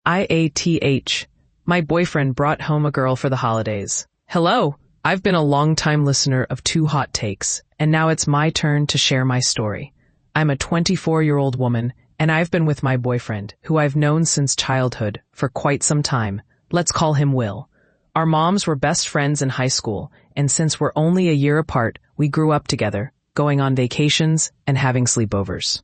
IATH. My boyfriend brought home a girl for the holidays. Hello, I've been a long-time listener of Two Hot Takes, and now it's my turn to share my story. I'm a 24-year-old woman, and I've been with my boyfriend, who I've known since childhood, for quite some time. Let's call him Will. Our moms were best friends in high school, and since we're only a year apart, we grew up together, going on vacations and having sleepovers.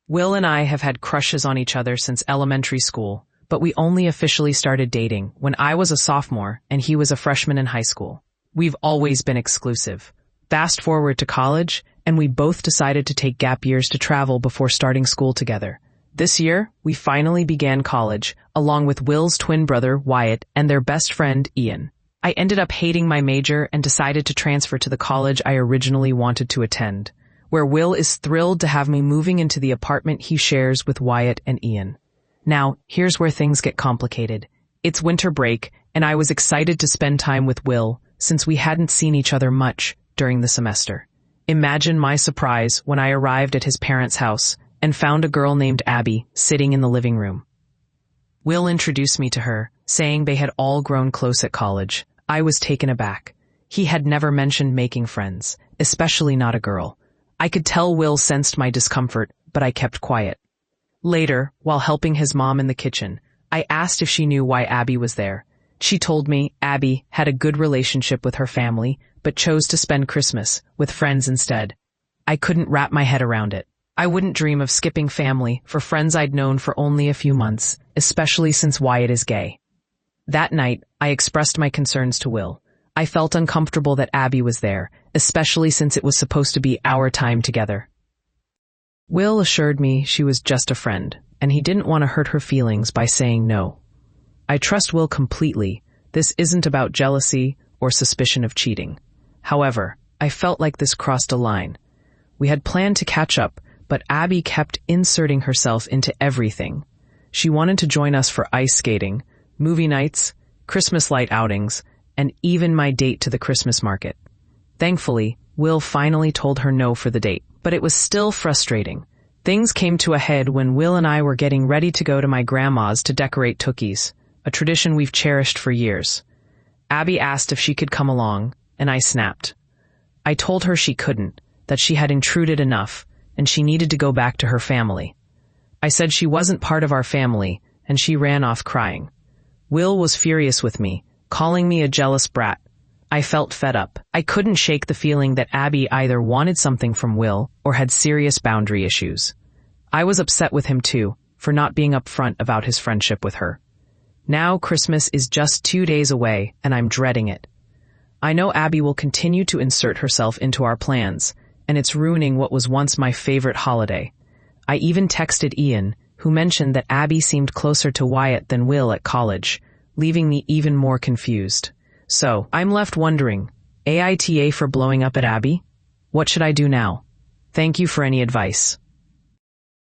Will and I have had crushes on each other since elementary school, but we only officially started dating when I was a sophomore and he was a freshman in high school. We've always been exclusive. Fast forward to college, and we both decided to take gap years to travel before starting school together. This year, we finally began college, along with Will's twin brother, Wyatt, and their best friend, Ian. I ended up hating my major and decided to transfer to the college I originally wanted to attend, where Will is thrilled to have me moving into the apartment he shares with Wyatt and Ian. Now, here's where things get complicated. It's winter break, and I was excited to spend time with Will, since we hadn't seen each other much during the semester. Imagine my surprise when I arrived at his parents' house and found a girl named Abby sitting in the living room. Will introduced me to her, saying they had all grown close at college. I was taken aback. He had never mentioned making friends, especially not a girl. I could tell Will sensed my discomfort, but I kept quiet. Later, while helping his mom in the kitchen, I asked if she knew why Abby was there. She told me Abby had a good relationship with her family, but chose to spend Christmas with friends instead. I couldn't wrap my head around it. I wouldn't dream of skipping family for friends I'd known for only a few months, especially since Wyatt is gay. That night, I expressed my concerns to Will. I felt uncomfortable that Abby was there, especially since it was supposed to be our time together. Will assured me she was just a friend, and he didn't want to hurt her feelings by saying no. I trust Will completely. This isn't about jealousy or suspicion of cheating. However, I felt like this crossed a line. We had planned to catch up, but Abby kept inserting herself into everything. She wanted to join us for ice skating, movie nights, Christmas light outings, and even my date to the Christmas market. Thankfully, Will finally told her no for the date, but it was still frustrating. Things came to a head when Will and I were getting ready to go to my grandma's to decorate cookies, a tradition we've cherished for years. Abby asked if she could come along, and I snapped. I told her she couldn't, that she had intruded enough, and she needed to go back to her family. I said she wasn't part of our family, and she ran off crying. Will was furious with me, calling me a jealous brat. I felt fed up. I couldn't shake the feeling that Abby either wanted something from Will or had serious boundary issues. I was upset with him too, for not being upfront about his friendship with her. Now Christmas is just 2 days away, and I'm dreading it. I know Abby will continue to insert herself into our plans, and it's ruining what was once my favorite holiday. I even texted Ian, who mentioned that Abby seemed closer to Wyatt than Will at college, leaving me even more confused. So, I'm left wondering, AITA for blowing up at Abby? What should I do now? Thank you for any advice.